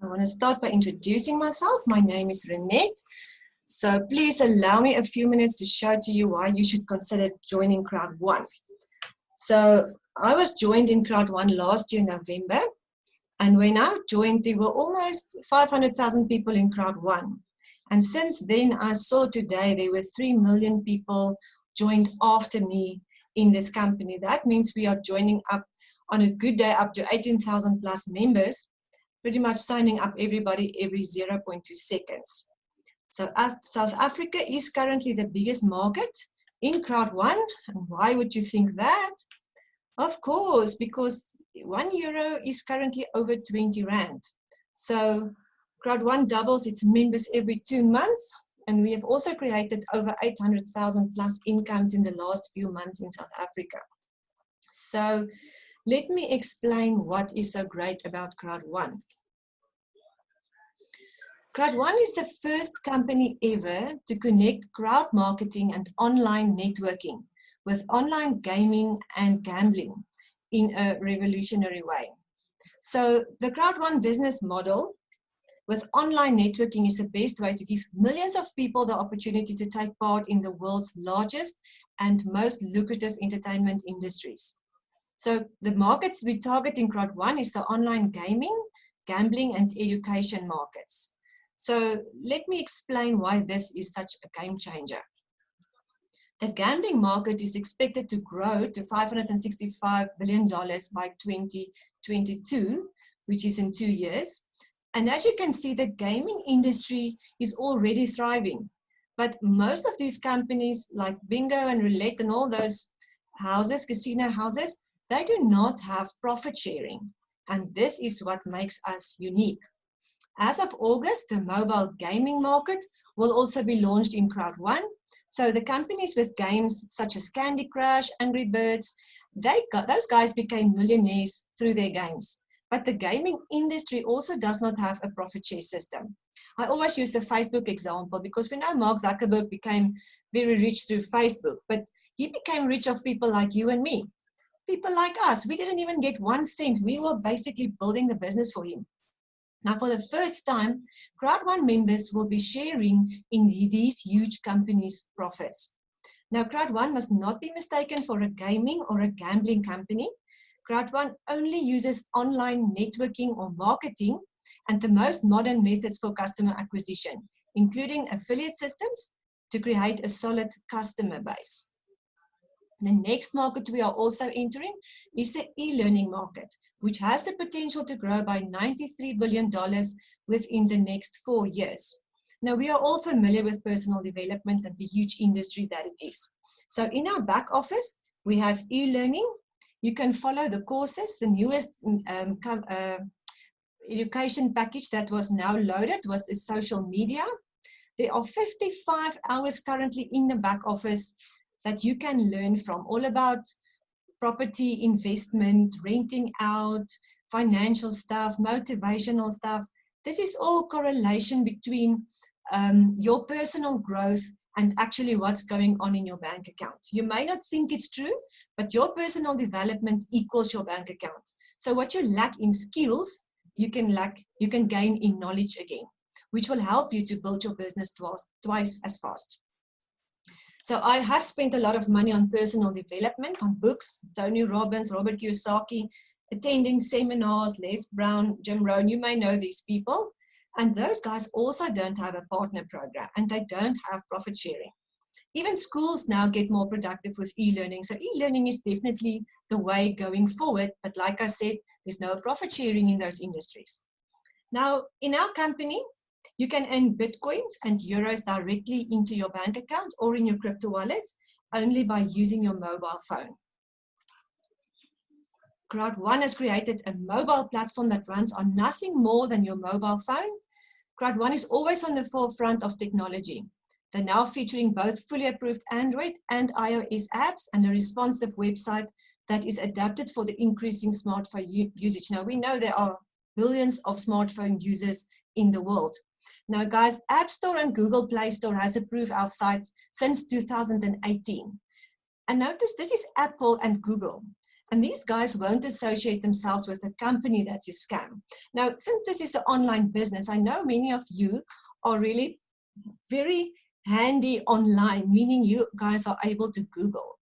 I want to start by introducing myself. My name is Renette. So please allow me a few minutes to show to you why you should consider joining Crowd1. So I was joined in Crowd1 last year, November. And when I joined, there were almost 500,000 people in Crowd1. And since then, I saw today there were 3 million people joined after me in this company. That means we are joining up on a good day up to 18,000 plus members, pretty much signing up everybody every 0.2 seconds. So South Africa is currently the biggest market in Crowd1. And why would you think that? Of course, because €1 is currently over 20 Rand. So Crowd1 doubles its members every 2 months. And we have also created over 800,000 plus incomes in the last few months in South Africa. So let me explain what is so great about Crowd1. Crowd1 is the first company ever to connect crowd marketing and online networking with online gaming and gambling in a revolutionary way. So the Crowd1 business model with online networking is the best way to give millions of people the opportunity to take part in the world's largest and most lucrative entertainment industries. So the markets we target in Crowd1 is the online gaming, gambling, and education markets. So let me explain why this is such a game changer. The gambling market is expected to grow to $565 billion by 2022, which is in 2 years. And as you can see, the gaming industry is already thriving. But most of these companies like bingo and roulette and all those houses, casino houses, they do not have profit sharing. And this is what makes us unique. As of August, the mobile gaming market will also be launched in Crowd1. So the companies with games such as Candy Crush, Angry Birds, those guys became millionaires through their games. But the gaming industry also does not have a profit share system. I always use the Facebook example because we know Mark Zuckerberg became very rich through Facebook, but he became rich off people like you and me. People like us, we didn't even get 1 cent. We were basically building the business for him. Now, for the first time, Crowd1 members will be sharing in these huge companies' profits. Now, Crowd1 must not be mistaken for a gaming or a gambling company. Crowd1 only uses online networking or marketing and the most modern methods for customer acquisition, including affiliate systems to create a solid customer base. The next market we are also entering is the e-learning market, which has the potential to grow by $93 billion within the next 4 years. Now, we are all familiar with personal development and the huge industry that it is. So in our back office, we have e-learning. You can follow the courses. The newest education package that was now loaded was the social media. There are 55 hours currently in the back office that you can learn from, all about property investment, renting out, financial stuff, motivational stuff. This is all correlation between your personal growth and actually what's going on in your bank account. You may not think it's true, but your personal development equals your bank account. So what you lack in skills, you can gain in knowledge again, which will help you to build your business twice as fast. So I have spent a lot of money on personal development, on books, Tony Robbins, Robert Kiyosaki, attending seminars, Les Brown, Jim Rohn, you may know these people. And those guys also don't have a partner program and they don't have profit sharing. Even schools now get more productive with e-learning. So e-learning is definitely the way going forward. But like I said, there's no profit sharing in those industries. Now, in our company, you can earn Bitcoins and euros directly into your bank account or in your crypto wallet only by using your mobile phone. Crowd1 has created a mobile platform that runs on nothing more than your mobile phone. Crowd1 is always on the forefront of technology. They're now featuring both fully approved Android and iOS apps and a responsive website that is adapted for the increasing smartphone usage. Now, we know there are billions of smartphone users in the world. Now, guys, App Store and Google Play Store has approved our sites since 2018. And notice this is Apple and Google. And these guys won't associate themselves with a company that's a scam. Now, since this is an online business, I know many of you are really very handy online, meaning you guys are able to Google.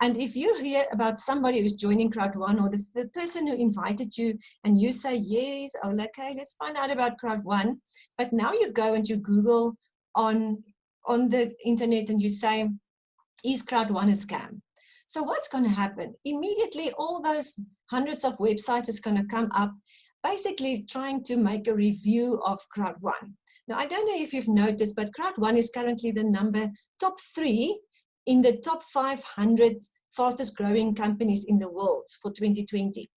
And if you hear about somebody who's joining Crowd1 or the person who invited you and you say, yes, oh, okay, let's find out about Crowd1. But now you go and you Google on the internet and you say, is Crowd1 a scam? So what's going to happen? Immediately, all those hundreds of websites is going to come up, basically trying to make a review of Crowd1. Now, I don't know if you've noticed, but Crowd1 is currently the top 3 in the top 500 fastest growing companies in the world for 2020.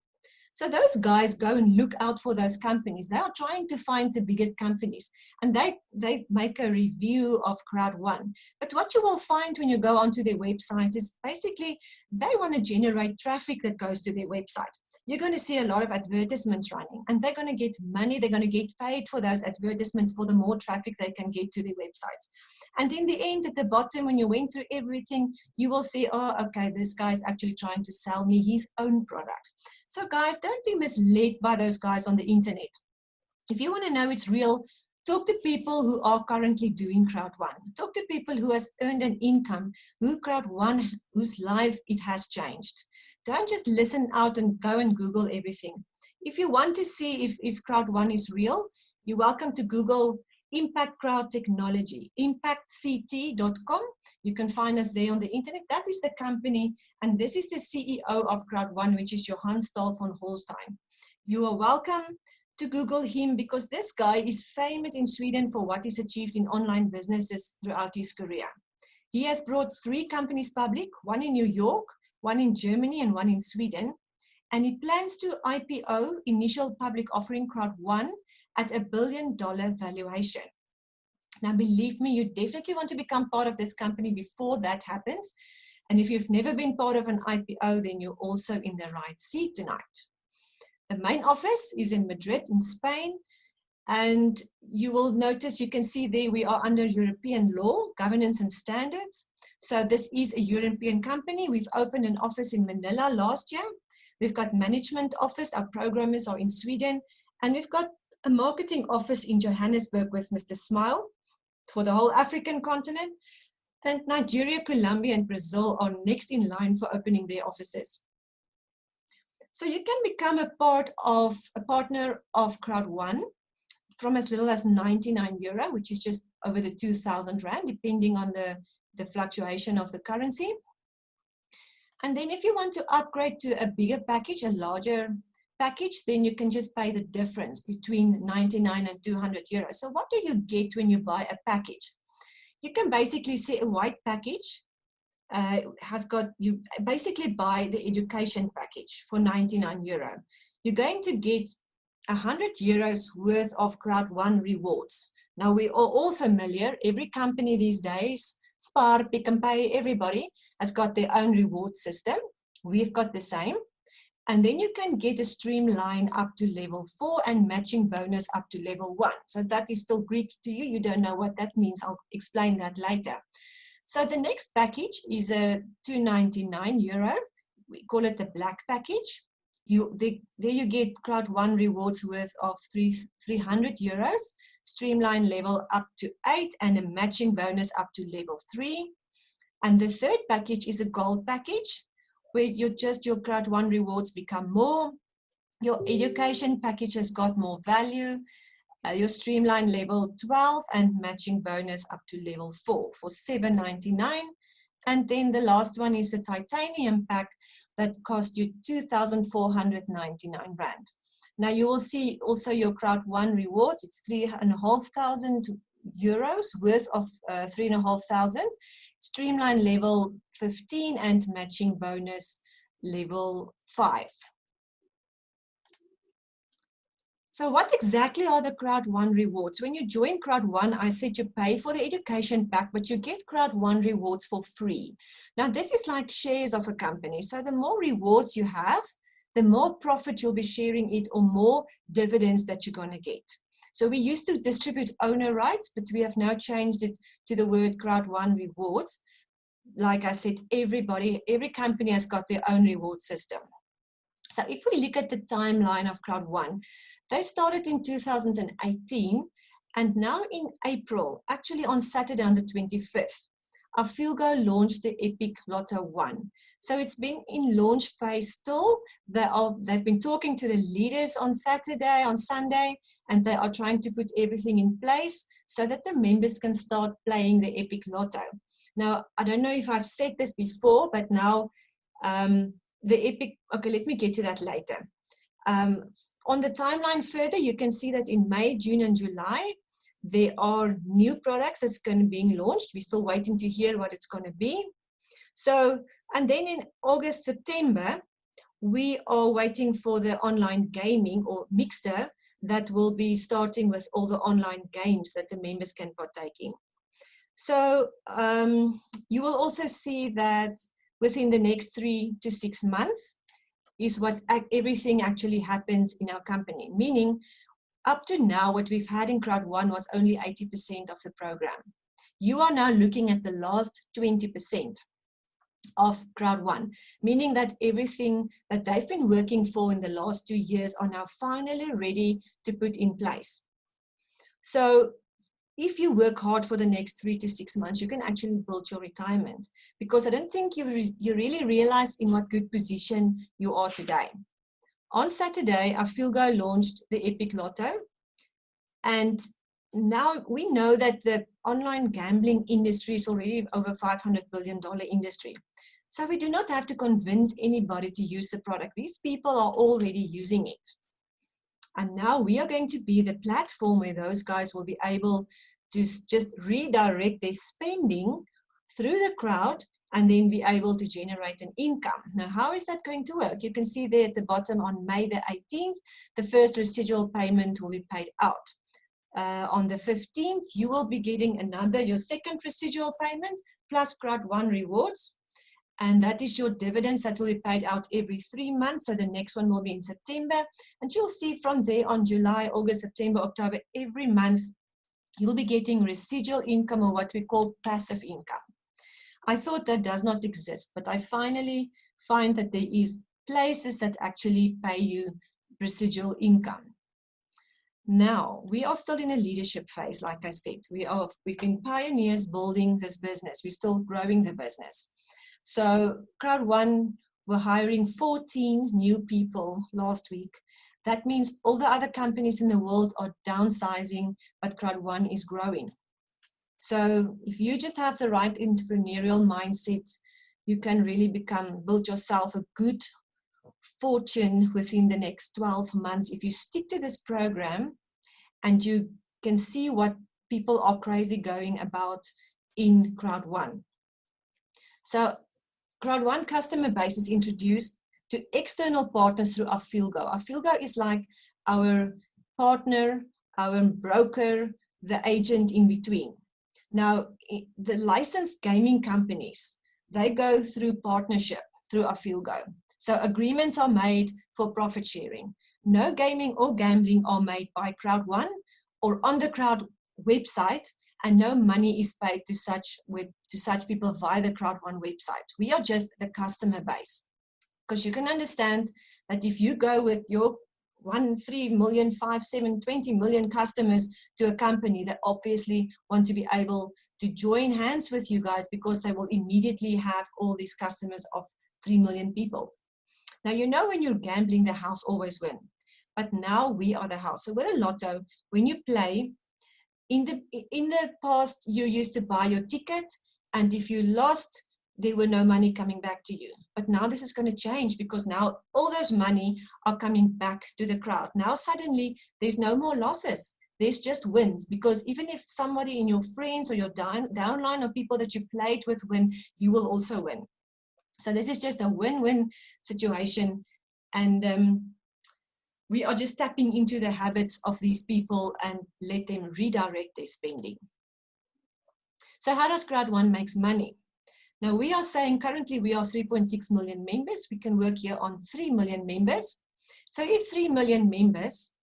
So those guys go and look out for those companies. They are trying to find the biggest companies, and they make a review of Crowd1. But what you will find when you go onto their websites is basically they want to generate traffic that goes to their website. You're going to see a lot of advertisements running, and they're going to get money. They're going to get paid for those advertisements for the more traffic they can get to their websites. And in the end, at the bottom, when you went through everything, you will see, oh, okay, this guy is actually trying to sell me his own product. So guys, don't be misled by those guys on the internet. If you want to know it's real, talk to people who are currently doing Crowd1. Talk to people who has earned an income, whose life it has changed. Don't just listen out and go and Google everything. If you want to see if Crowd1 is real, you're welcome to Google Impact Crowd Technology, impactct.com. You can find us there on the internet. That is the company, and this is the CEO of Crowd1, which is Johan Stahl von Holstein. You are welcome to Google him because this guy is famous in Sweden for what he's achieved in online businesses throughout his career. He has brought 3 companies public, one in New York, one in Germany, and one in Sweden. And he plans to IPO, initial public offering, Crowd1 at $1 billion valuation. Now, believe me, you definitely want to become part of this company before that happens. And if you've never been part of an IPO, then you're also in the right seat tonight. The main office is in Madrid, in Spain. And you will notice, you can see there we are under European law, governance and standards. So this is a European company. We've opened an office in Manila last year. We've got management office, our programmers are in Sweden. And we've got a marketing office in Johannesburg with Mr. Smile for the whole African continent. And Nigeria, Colombia, and Brazil are next in line for opening their offices. So you can become a partner of Crowd1 from as little as 99 euro, which is just over the 2,000 Rand, depending on the fluctuation of the currency. And then if you want to upgrade to a bigger package, a larger package, then you can just pay the difference between 99 and 200 euros. So what do you get when you buy a package? You can basically see a white package you basically buy the education package for 99 euro. You're going to get 100 euros worth of Crowd1 rewards. Now we are all familiar, every company these days, Spar, Pick n Pay, everybody has got their own reward system. We've got the same. And then you can get a streamline up to level 4 and matching bonus up to level 1. So that is still Greek to you. You don't know what that means. I'll explain that later. So the next package is a 299 euro. We call it the black package. There you get Crowd1 rewards worth of 300 euros, streamline level up to 8, and a matching bonus up to level 3. And the third package is a gold package, where your Crowd1 rewards become more. Your education package has got more value. Your streamline level 12 and matching bonus up to level 4 for 799. And then the last one is the titanium pack that costs you 2,499 Rand. Now you will see also your Crowd1 rewards. It's 3,500 euros worth of 3,500. Streamline level 15 and matching bonus level 5. So what exactly are the Crowd1 rewards? When you join Crowd1, I said you pay for the education pack, but you get Crowd1 rewards for free. Now this is like shares of a company. So the more rewards you have, the more profit you'll be sharing it, or more dividends that you're going to get. So we used to distribute owner rights, but we have now changed it to the word Crowd1 rewards. Like I said, every company has got their own reward system. So if we look at the timeline of Crowd1, they started in 2018, and now in April, actually on Saturday on the 25th, Afilgo launched the Epic Lotto 1. So it's been in launch phase still. They've been talking to the leaders on Saturday, on Sunday, and they are trying to put everything in place so that the members can start playing the Epic Lotto. Now, I don't know if I've said this before, but now the Epic, okay, let me get to that later. On the timeline further, you can see that in May, June, and July, there are new products that's going to be launched. We're still waiting to hear what it's going to be. So, and then in August, September, we are waiting for the online gaming or mixer that will be starting with all the online games that the members can partake in. So you will also see that within the next 3 to 6 months is what everything actually happens in our company, meaning up to now, what we've had in Crowd1 was only 80% of the program. You are now looking at the last 20% of Crowd1, meaning that everything that they've been working for in the last 2 years are now finally ready to put in place. So if you work hard for the next 3 to 6 months, you can actually build your retirement, because I don't think you really realize in what good position you are today. On Saturday, Afilgo launched the Epic Lotto, and now we know that the online gambling industry is already over $500 billion industry. So we do not have to convince anybody to use the product. These people are already using it. And now we are going to be the platform where those guys will be able to just redirect their spending through the crowd and then be able to generate an income. Now, how is that going to work? You can see there at the bottom on May the 18th, the first residual payment will be paid out. On the 15th, you will be getting your second residual payment plus Crowd1 rewards. And that is your dividends that will be paid out every 3 months. So the next one will be in September. And you'll see from there on July, August, September, October, every month, you'll be getting residual income, or what we call passive income. I thought that does not exist, but I finally find that there is places that actually pay you residual income. Now, we are still in a leadership phase, like I said. We've been pioneers building this business. We're still growing the business. So Crowd1 were hiring 14 new people last week. That means all the other companies in the world are downsizing, but Crowd1 is growing. So if you just have the right entrepreneurial mindset, you can really build yourself a good fortune within the next 12 months. If you stick to this program and you can see what people are crazy going about in Crowd1. So Crowd1 customer base is introduced to external partners through Afilgo. Afilgo is like our partner, our broker, the agent in between. Now, the licensed gaming companies, they go through partnership through Afilgo. So agreements are made for profit sharing. No gaming or gambling are made by Crowd1 or on the Crowd website, and no money is paid to such people via the Crowd1 website. We are just the customer base. Because you can understand that if you go with your 1, 3 million, 5, 7, 20 million customers to a company that obviously want to be able to join hands with you guys, because they will immediately have all these customers of 3 million people. Now, you know, when you're gambling, the house always wins. But now we are the house. So with a lotto, when you play, in the past, you used to buy your ticket, and if you lost, there were no money coming back to you. But now this is going to change, because now all those money are coming back to the crowd. Now suddenly there's no more losses. There's just wins, because even if somebody in your friends or your downline or people that you played with win, you will also win. So this is just a win-win situation. And we are just tapping into the habits of these people and let them redirect their spending. So how does Crowd1 make money? Now, we are saying currently we are 3.6 million members. We can work here on 3 million members. So if 3 million members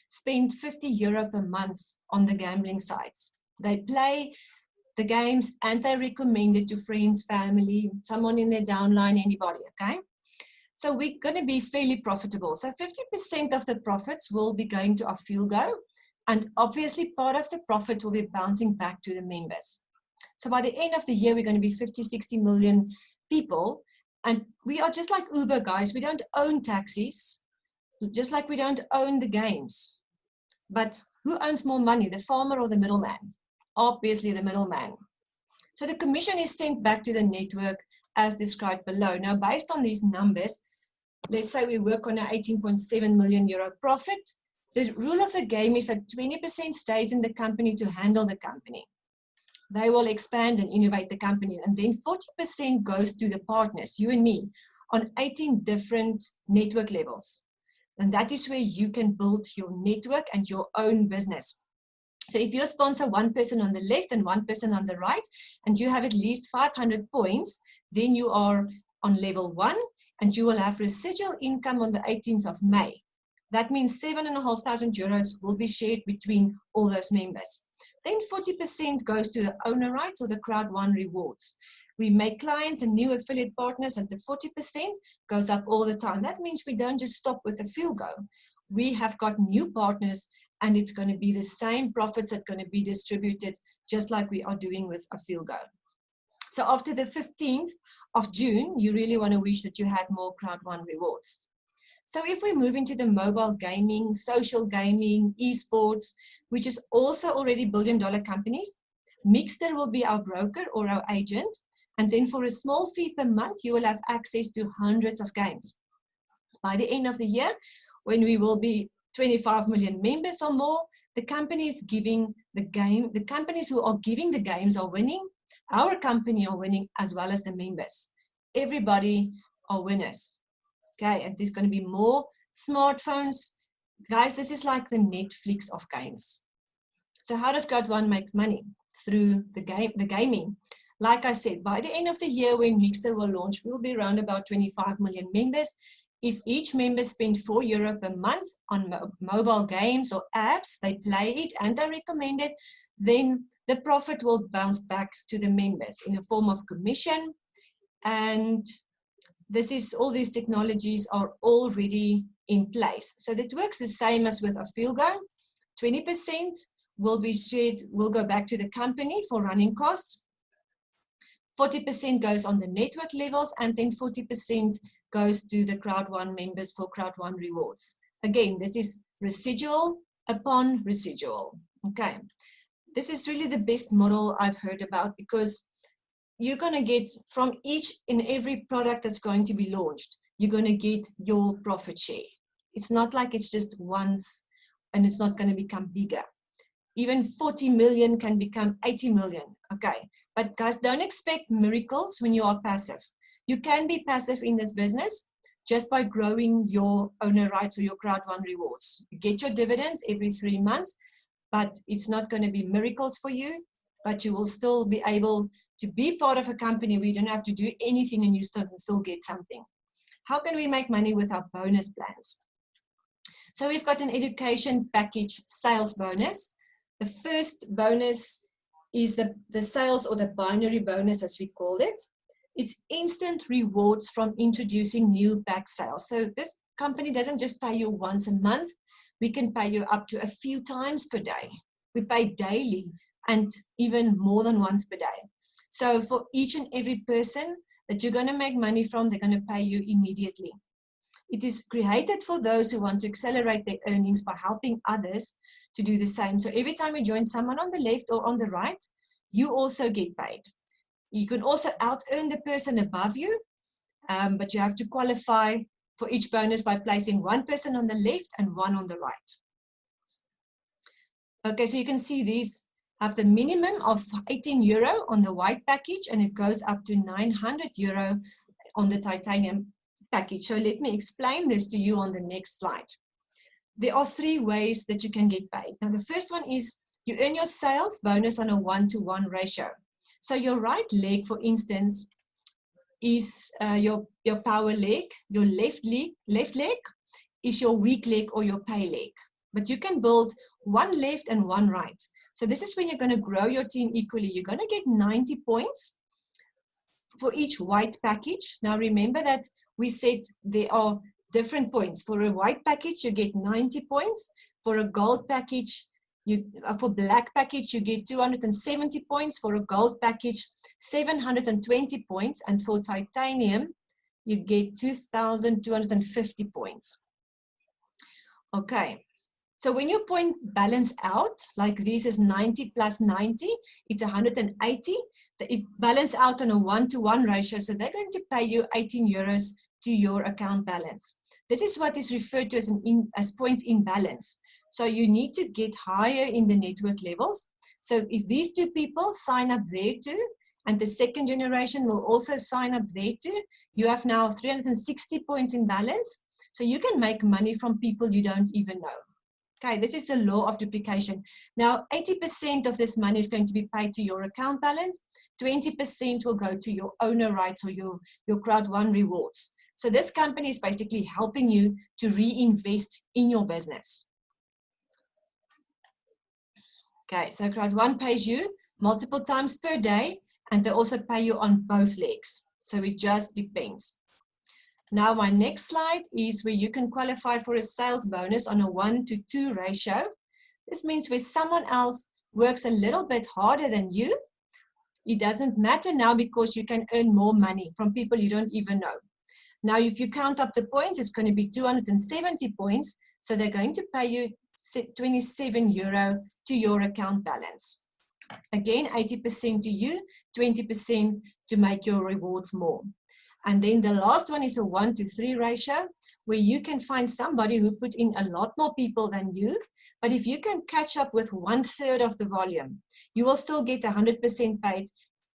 spend €50 per month on the gambling sites, they play the games and they recommend it to friends, family, someone in their downline, anybody, okay? So we're going to be fairly profitable. So 50% of the profits will be going to our field go, and obviously part of the profit will be bouncing back to the members. So by the end of the year, we're going to be 50, 60 million people. And we are just like Uber, guys. We don't own taxis, just like we don't own the games. But who owns more money, the farmer or the middleman? Obviously the middleman. So the commission is sent back to the network as described below. Now, based on these numbers, let's say we work on an 18.7 million euro profit. The rule of the game is that 20% stays in the company to handle the company. They will expand and innovate the company. And then 40% goes to the partners, you and me, on 18 different network levels. And that is where you can build your network and your own business. So if you sponsor one person on the left and one person on the right, and you have at least 500 points, then you are on level 1, and you will have residual income on the 18th of May. That means 7,500 euros will be shared between all those members. Then 40% goes to the owner rights or the Crowd1 rewards. We make clients and new affiliate partners, and the 40% goes up all the time. That means we don't just stop with a field go. We have got new partners, and it's going to be the same profits that are going to be distributed just like we are doing with a field go. So after the 15th of June, you really want to wish that you had more Crowd1 rewards. So if we move into the mobile gaming, social gaming, esports, which is also already billion-dollar companies, Mixter will be our broker or our agent. And then for a small fee per month, you will have access to hundreds of games. By the end of the year, when we will be 25 million members or more, the companies giving the game, the companies who are giving the games are winning. Our company are winning as well as the members. Everybody are winners. Okay, and there's going to be more smartphones. Guys, this is like the Netflix of games. So how does Crowd1 make money? Through the gaming. Like I said, by the end of the year when Mixter will launch, we'll be around about 25 million members. If each member spend €4 per month on mobile games or apps, they play it and they recommend it, then the profit will bounce back to the members in a form of commission. And this is, all these technologies are already in place. So that works the same as with a field go. 20% will be shared, will go back to the company for running costs. 40% goes on the network levels, and then 40% goes to the Crowd1 members for Crowd1 rewards. Again, this is residual upon residual. Okay, this is really the best model I've heard about, because you're going to get from each and every product that's going to be launched, you're going to get your profit share. It's not like it's just once and it's not going to become bigger. Even 40 million can become 80 million. Okay, but guys, don't expect miracles when you are passive. You can be passive in this business just by growing your owner rights or your Crowd1 rewards. You get your dividends every 3 months, but it's not going to be miracles for you, but you will still be able to be part of a company where you don't have to do anything and you still get something. How can we make money with our bonus plans? So we've got an education package sales bonus. The first bonus is the sales or the binary bonus, as we call it. It's instant rewards from introducing new back sales. So this company doesn't just pay you once a month. We can pay you up to a few times per day. We pay daily and even more than once per day. So for each and every person that you're going to make money from, they're going to pay you immediately. It is created for those who want to accelerate their earnings by helping others to do the same. So every time you join someone on the left or on the right, you also get paid. You can also out-earn the person above you, but you have to qualify for each bonus by placing one person on the left and one on the right. Okay, so you can see these have the minimum of €18 on the white package, and it goes up to €900 on the titanium package. So let me explain this to you on the next slide. There are 3 ways that you can get paid. Now, the first one is you earn your sales bonus on a 1-to-1 ratio. So your right leg, for instance, is your power leg. Your left leg is your weak leg or your pay leg. But you can build one left and one right. So this is when you're going to grow your team equally. You're going to get 90 points for each white package. Now remember that we said there are different points. For a white package, you get 90 points. For a gold package, for black package, you get 270 points. For a gold package, 720 points. And for titanium, you get 2,250 points. Okay. So when your point balance out, like this is 90 plus 90, it's 180. It balance out on a 1-to-1 ratio. So they're going to pay you 18 euros to your account balance. This is what is referred to as point imbalance. So you need to get higher in the network levels. So if these two people sign up there too, and the second generation will also sign up there too, you have now 360 points in balance. So you can make money from people you don't even know. Okay, this is the law of duplication. Now, 80% of this money is going to be paid to your account balance. 20% will go to your owner rights or your Crowd1 rewards. So this company is basically helping you to reinvest in your business. Okay, so Crowd1 pays you multiple times per day, and they also pay you on both legs. So it just depends. Now, my next slide is where you can qualify for a sales bonus on a 1-to-2 ratio. This means where someone else works a little bit harder than you. It doesn't matter now because you can earn more money from people you don't even know. Now, if you count up the points, it's going to be 270 points. So they're going to pay you 27 euro to your account balance. Again, 80% to you, 20% to make your rewards more. And then the last one is a 1-to-3 ratio, where you can find somebody who put in a lot more people than you. But if you can catch up with 1/3 of the volume, you will still get 100% paid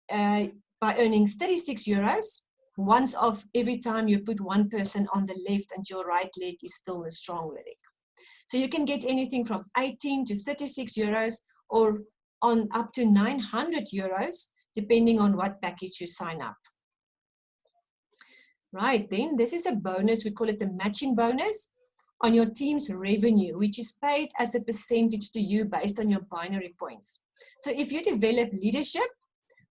by earning 36 euros once off every time you put one person on the left and your right leg is still a strong leg. So you can get anything from 18 to 36 euros or on up to 900 euros, depending on what package you sign up. Right, then this is a bonus, we call it the matching bonus on your team's revenue, which is paid as a percentage to you based on your binary points. So if you develop leadership,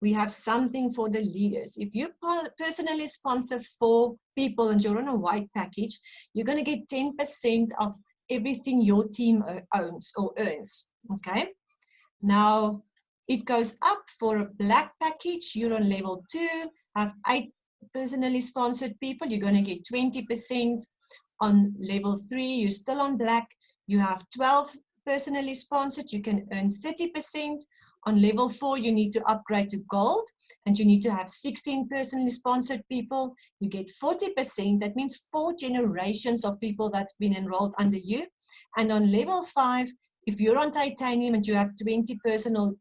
we have something for the leaders. If you personally sponsor 4 people and you're on a white package, you're going to get 10% of everything your team owns or earns, okay? Now, it goes up for a black package. You're on level 2, have 8 personally sponsored people, you're going to get 20%. On level 3, you're still on black, you have 12 personally sponsored, you can earn 30%. On level 4, you need to upgrade to gold, and you need to have 16 personally sponsored people, you get 40%. That means 4 generations of people that's been enrolled under you. And on level 5, if you're on titanium and you have 20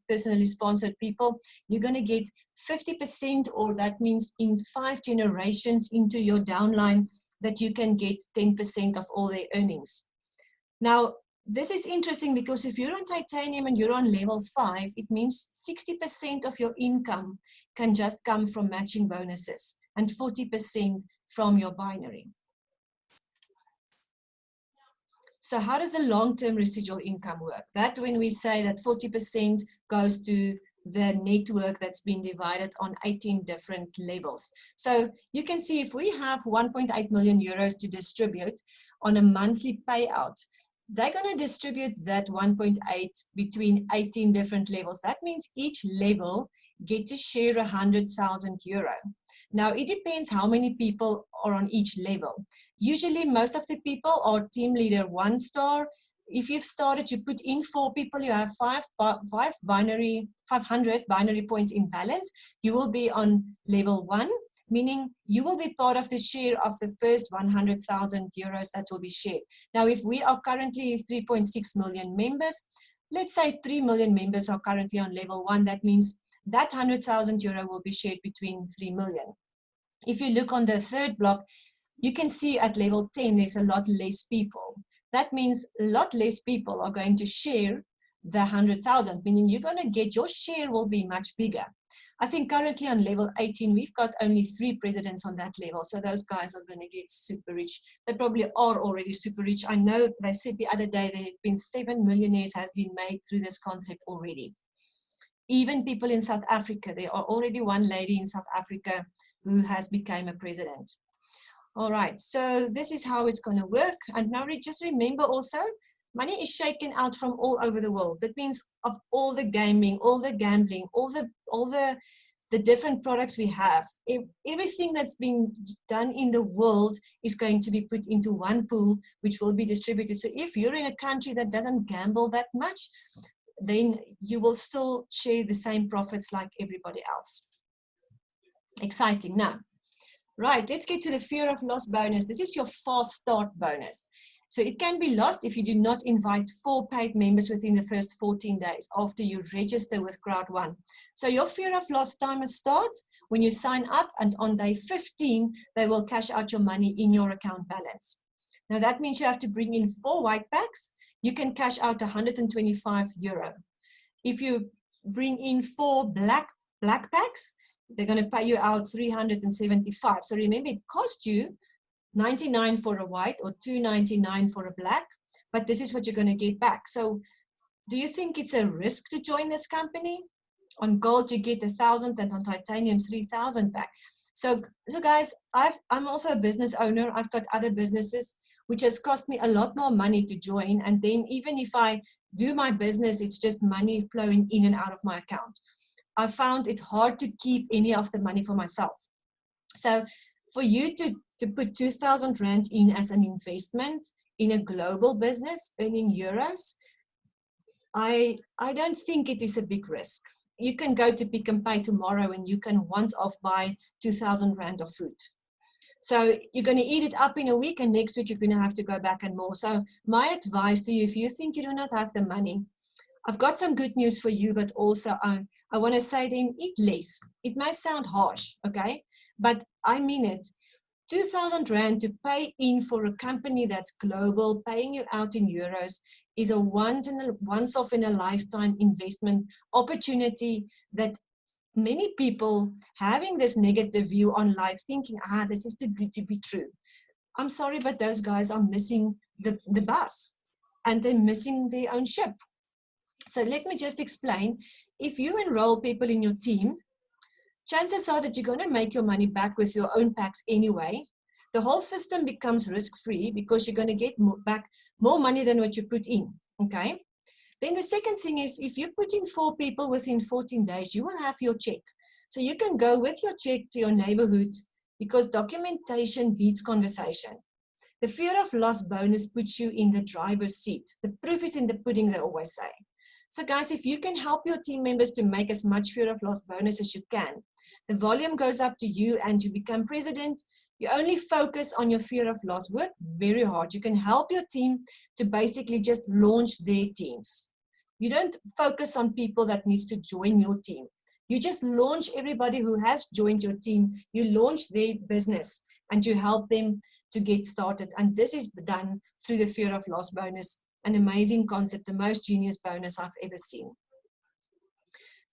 personally sponsored people, you're going to get 50%, or that means in 5 generations into your downline that you can get 10% of all their earnings. Now, this is interesting because if you're on titanium and you're on level 5, it means 60% of your income can just come from matching bonuses and 40% from your binary. So how does the long-term residual income work? That when we say that 40% goes to the network that's been divided on 18 different levels. So you can see if we have 1.8 million euros to distribute on a monthly payout, they're going to distribute that 1.8 between 18 different levels. That means each level get to share 100,000 euro. Now, it depends how many people are on each level. Usually, most of the people are team leader 1 star. If you've started, you put in 4 people, you have 500 binary points in balance. You will be on level 1, meaning you will be part of the share of the first 100,000 euros that will be shared. Now, if we are currently 3.6 million members, let's say 3 million members are currently on level 1, that means that 100,000 euro will be shared between 3 million. If you look on the third block, you can see at level 10, there's a lot less people. That means a lot less people are going to share the 100,000, meaning you're going to get, your share will be much bigger. I think currently on level 18, we've got only 3 presidents on that level. So those guys are going to get super rich. They probably are already super rich. I know they said the other day there have been 7 millionaires has been made through this concept already. Even people in South Africa, there are already 1 lady in South Africa who has become a president. All right, so this is how it's going to work. And now just remember also, money is shaken out from all over the world. That means of all the gaming, all the gambling, all the different products we have, everything that's been done in the world is going to be put into one pool, which will be distributed. So if you're in a country that doesn't gamble that much, then you will still share the same profits like everybody else. Exciting. Now, right, let's get to the fear of loss bonus. This is your fast start bonus. So it can be lost if you do not invite 4 paid members within the first 14 days after you register with Crowd1. So your fear of loss timer starts when you sign up, and on day 15, they will cash out your money in your account balance. Now that means you have to bring in 4 white packs. You can cash out €125. If you bring in 4 black packs, they're going to pay you out $375. So remember, it cost you $99 for a white or $299 for a black, but this is what you're going to get back. So do you think it's a risk to join this company? On gold, you get 1,000, and on titanium, 3,000 back. So guys, I'm also a business owner. I've got other businesses, which has cost me a lot more money to join. And then even if I do my business, it's just money flowing in and out of my account. I found it hard to keep any of the money for myself. So for you to put 2,000 Rand in as an investment in a global business earning euros, I don't think it is a big risk. You can go to Pick n Pay tomorrow and you can once off buy 2,000 Rand of food. So you're going to eat it up in a week, and next week you're going to have to go back and more. So my advice to you, if you think you do not have the money, I've got some good news for you, but also I want to say then eat less. It may sound harsh, okay? But I mean it. 2,000 Rand to pay in for a company that's global, paying you out in euros, is a once off in a lifetime investment opportunity that many people having this negative view on life, thinking, this is too good to be true. I'm sorry, but those guys are missing the bus, and they're missing their own ship. So let me just explain. If you enroll people in your team, chances are that you're going to make your money back with your own packs anyway. The whole system becomes risk-free because you're going to get back more money than what you put in, okay? Then the second thing is, if you put in 4 people within 14 days, you will have your check. So you can go with your check to your neighborhood, because documentation beats conversation. The fear of loss bonus puts you in the driver's seat. The proof is in the pudding, they always say. So guys, if you can help your team members to make as much fear of loss bonus as you can, the volume goes up to you and you become president. You only focus on your fear of loss. Work very hard. You can help your team to basically just launch their teams. You don't focus on people that needs to join your team. You just launch everybody who has joined your team. You launch their business and you help them to get started. And this is done through the fear of loss bonus. An amazing concept, the most genius bonus I've ever seen.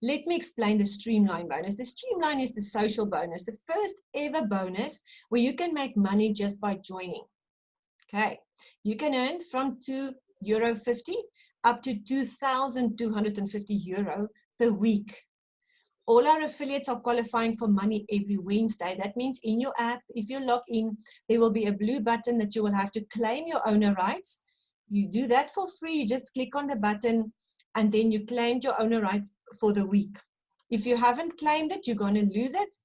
Let me explain the streamline bonus. The streamline is the social bonus, the first ever bonus where you can make money just by joining. Okay, you can earn from €2.50 up to €2,250 per week. All our affiliates are qualifying for money every Wednesday. That means in your app, if you log in, there will be a blue button that you will have to claim your owner rights. You do that for free. You just click on the button and then you claimed your owner rights for the week. If you haven't claimed it, you're going to lose it.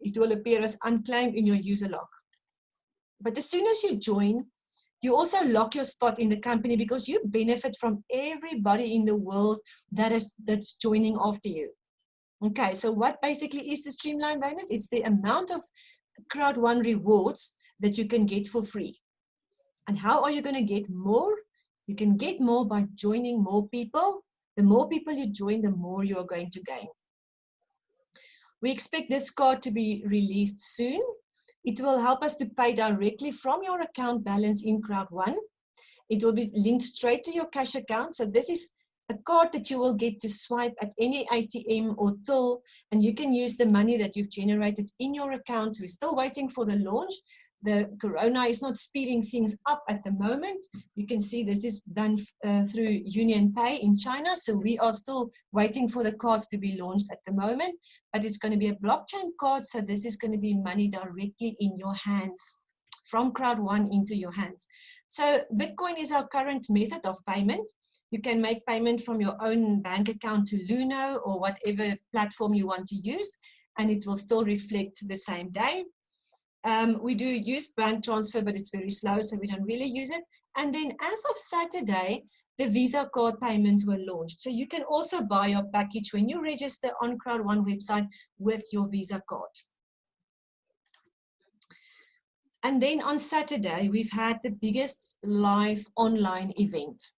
It will appear as unclaimed in your user log. But as soon as you join, you also lock your spot in the company, because you benefit from everybody in the world that's joining after you. Okay, so what basically is the streamline bonus? It's the amount of Crowd1 rewards that you can get for free. And how are you going to get more? You can get more by joining more people. The more people you join, the more you are going to gain. We expect this card to be released soon. It will help us to pay directly from your account balance in Crowd1. It will be linked straight to your cash account. So this is a card that you will get to swipe at any ATM or till, and you can use the money that you've generated in your account. We're still waiting for the launch. The corona is not speeding things up at the moment. You can see this is done through Union Pay in China. So we are still waiting for the cards to be launched at the moment, but it's going to be a blockchain card. So this is going to be money directly in your hands from Crowd1 into your hands. So Bitcoin is our current method of payment. You can make payment from your own bank account to Luno or whatever platform you want to use, and it will still reflect the same day. We do use bank transfer, but it's very slow, so we don't really use it. And then as of Saturday, the Visa card payment were launched. So you can also buy your package when you register on Crowd1 website with your Visa card. And then on Saturday, we've had the biggest live online event.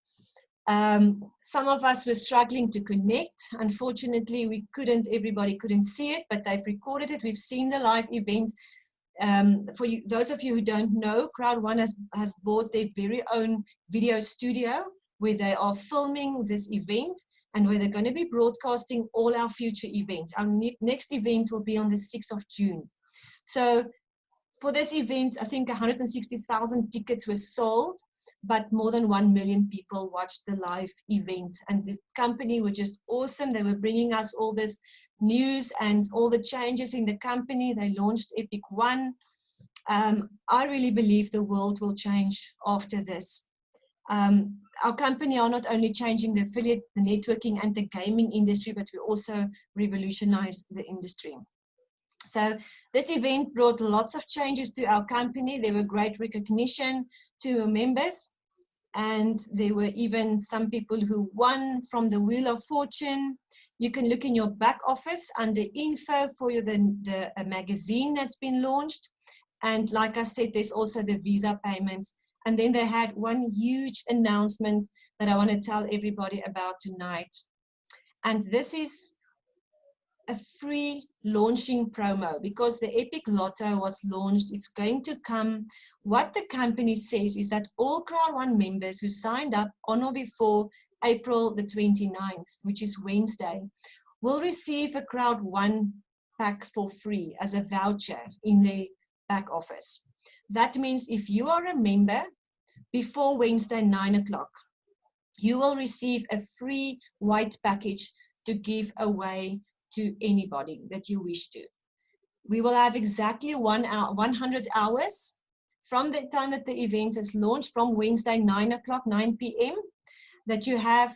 Some of us were struggling to connect. Unfortunately, everybody couldn't see it, but they've recorded it. We've seen the live event. For you, those of you who don't know, Crowd1 has bought their very own video studio where they are filming this event and where they're going to be broadcasting all our future events. Our next event will be on the 6th of June. So for this event, I think 160,000 tickets were sold, but more than 1 million people watched the live event. And the company were just awesome. They were bringing us all this news and all the changes in the company. They launched Epic One. I really believe the world will change after this. Our company are not only changing the affiliate, the networking and the gaming industry, but we also revolutionize the industry. So this event brought lots of changes to our company. There were great recognition to our members. And there were even some people who won from the Wheel of Fortune. You can look in your back office under info for the magazine that's been launched. And like I said, there's also the Visa payments. And then they had one huge announcement that I want to tell everybody about tonight. And this is a free launching promo because the Epic Lotto was launched. It's going to come. What the company says is that all Crowd1 members who signed up on or before April the 29th, which is Wednesday, will receive a Crowd1 pack for free as a voucher in their back office. That means if you are a member before Wednesday 9 o'clock, you will receive a free white package to give away to anybody that you wish to. We will have exactly 100 hours from the time that the event is launched, from Wednesday 9 o'clock, 9 p.m., that you have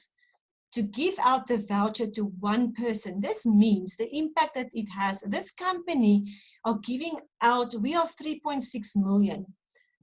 to give out the voucher to one person. This means the impact that it has. This company are giving out, we are 3.6 million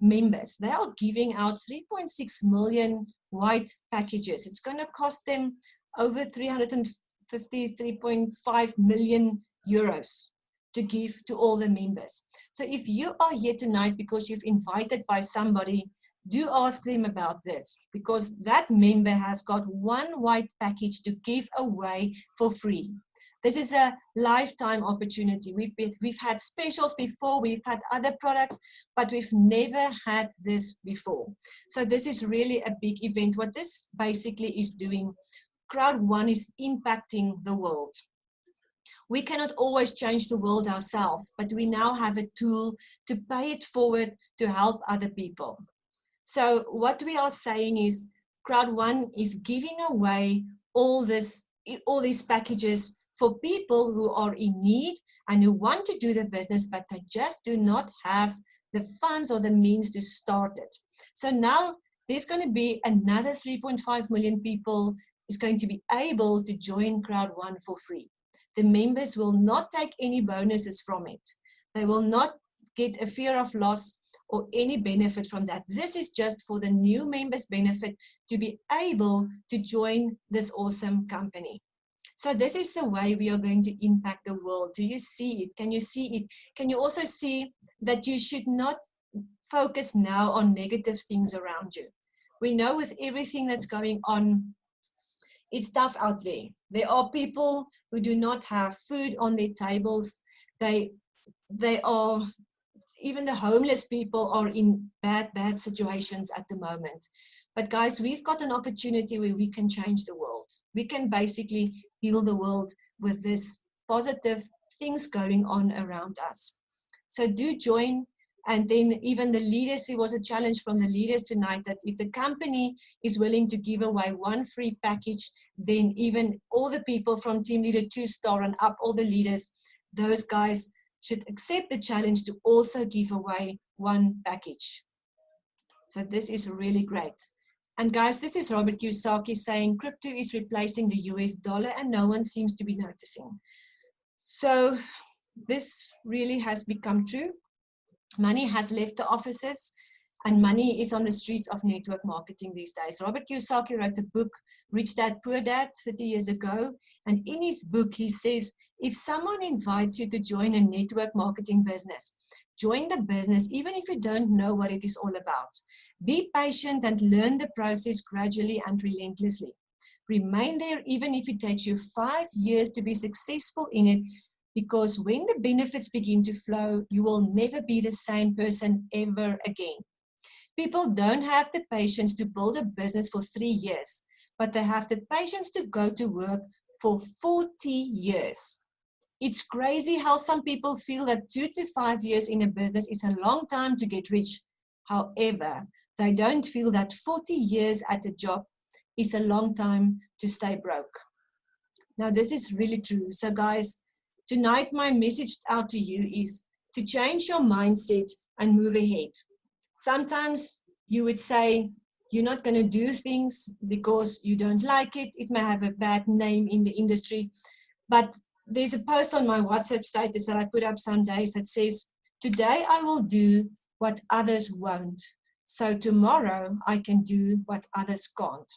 members. They are giving out 3.6 million white packages. It's going to cost them over 353.5 million euros to give to all the members. So if you are here tonight because you've invited by somebody, do ask them about this, because that member has got one white package to give away for free. This is a lifetime opportunity. We've had specials before, we've had other products, but we've never had this before. So this is really a big event. What this basically is doing, Crowd1 is impacting the world. We cannot always change the world ourselves, but we now have a tool to pay it forward to help other people. So what we are saying is Crowd1 is giving away all these packages for people who are in need and who want to do the business, but they just do not have the funds or the means to start it. So now there's going to be another 3.5 million people is going to be able to join Crowd1 for free. The members will not take any bonuses from it. They will not get a fear of loss or any benefit from that. This is just for the new members' benefit to be able to join this awesome company. So this is the way we are going to impact the world. Do you see it? Can you see it? Can you also see that you should not focus now on negative things around you? We know with everything that's going on, it's tough out there. There are people who do not have food on their tables. They are, even the homeless people are in bad situations at the moment. But guys, we've got an opportunity where we can change the world. We can basically heal the world with this positive things going on around us. So do join. And then even the leaders, there was a challenge from the leaders tonight that if the company is willing to give away one free package, then even all the people from team leader 2-star and up, all the leaders, those guys should accept the challenge to also give away one package. So this is really great. And guys, this is Robert Kiyosaki saying crypto is replacing the US dollar and no one seems to be noticing. So this really has become true. Money has left the offices and money is on the streets of network marketing these days. Robert Kiyosaki wrote a book, Rich Dad, Poor Dad, 30 years ago. And in his book, he says, if someone invites you to join a network marketing business, join the business even if you don't know what it is all about. Be patient and learn the process gradually and relentlessly. Remain there even if it takes you 5 years to be successful in it, because when the benefits begin to flow, you will never be the same person ever again. People don't have the patience to build a business for 3 years, but they have the patience to go to work for 40 years. It's crazy how some people feel that 2 to 5 years in a business is a long time to get rich. However, they don't feel that 40 years at a job is a long time to stay broke. Now, this is really true. So guys, tonight my message out to you is to change your mindset and move ahead. Sometimes you would say you're not going to do things because you don't like it. It may have a bad name in the industry, but there's a post on my WhatsApp status that I put up some days that says, today I will do what others won't. So tomorrow I can do what others can't.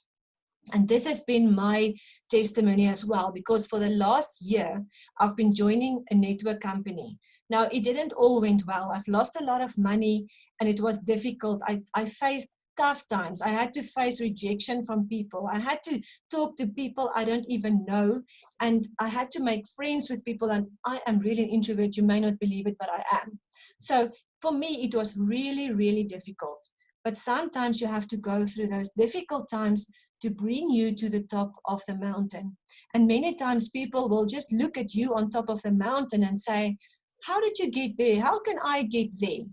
And this has been my testimony as well, because for the last year, I've been joining a network company. Now, it didn't all went well. I've lost a lot of money and it was difficult. I faced tough times. I had to face rejection from people. I had to talk to people I don't even know. And I had to make friends with people. And I am really an introvert. You may not believe it, but I am. So for me, it was really, really difficult. But sometimes you have to go through those difficult times to bring you to the top of the mountain. And many times people will just look at you on top of the mountain and say, how did you get there? How can I get there?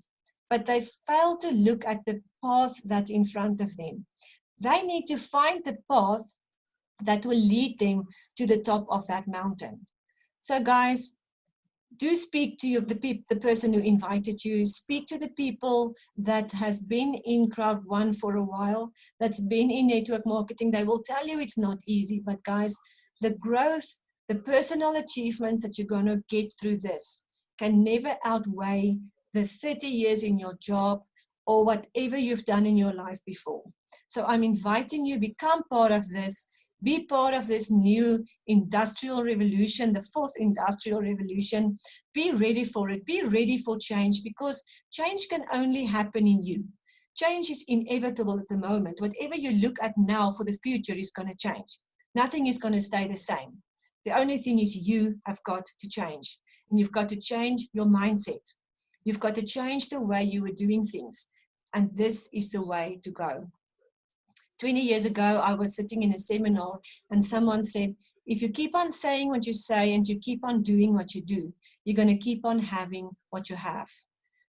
But they fail to look at the path that's in front of them. They need to find the path that will lead them to the top of that mountain. So guys, do speak to the person who invited you. Speak to the people that has been in Crowd1 for a while, that's been in network marketing. They will tell you it's not easy, but guys, the growth, the personal achievements that you're going to get through this can never outweigh the 30 years in your job or whatever you've done in your life before. So I'm inviting you, become part of this. Be part of this new industrial revolution, the fourth industrial revolution. Be ready for it. Be ready for change, because change can only happen in you. Change is inevitable at the moment. Whatever you look at now for the future is going to change. Nothing is going to stay the same. The only thing is you have got to change. And you've got to change your mindset. You've got to change the way you were doing things. And this is the way to go. 20 years ago, I was sitting in a seminar and someone said, if you keep on saying what you say and you keep on doing what you do, you're going to keep on having what you have.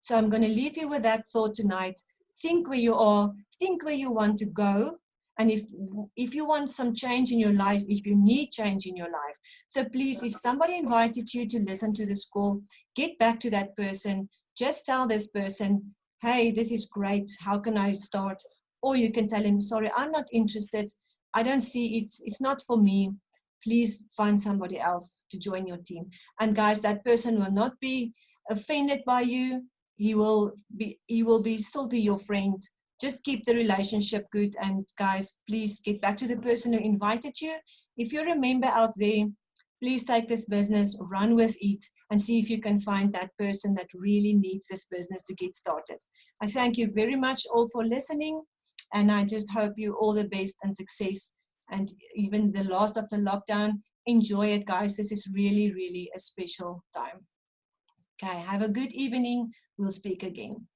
So I'm going to leave you with that thought tonight. Think where you are, think where you want to go. And if you want some change in your life, if you need change in your life, so please, if somebody invited you to listen to this call, get back to that person. Just tell this person, hey, this is great. How can I start? Or you can tell him, sorry, I'm not interested. I don't see it. It's not for me. Please find somebody else to join your team. And guys, that person will not be offended by you. He will still be your friend. Just keep the relationship good. And guys, please get back to the person who invited you. If you're a member out there, please take this business, run with it, and see if you can find that person that really needs this business to get started. I thank you very much all for listening. And I just hope you all the best and success. And even the last of the lockdown, enjoy it, guys. This is really, really a special time. Okay, have a good evening. We'll speak again.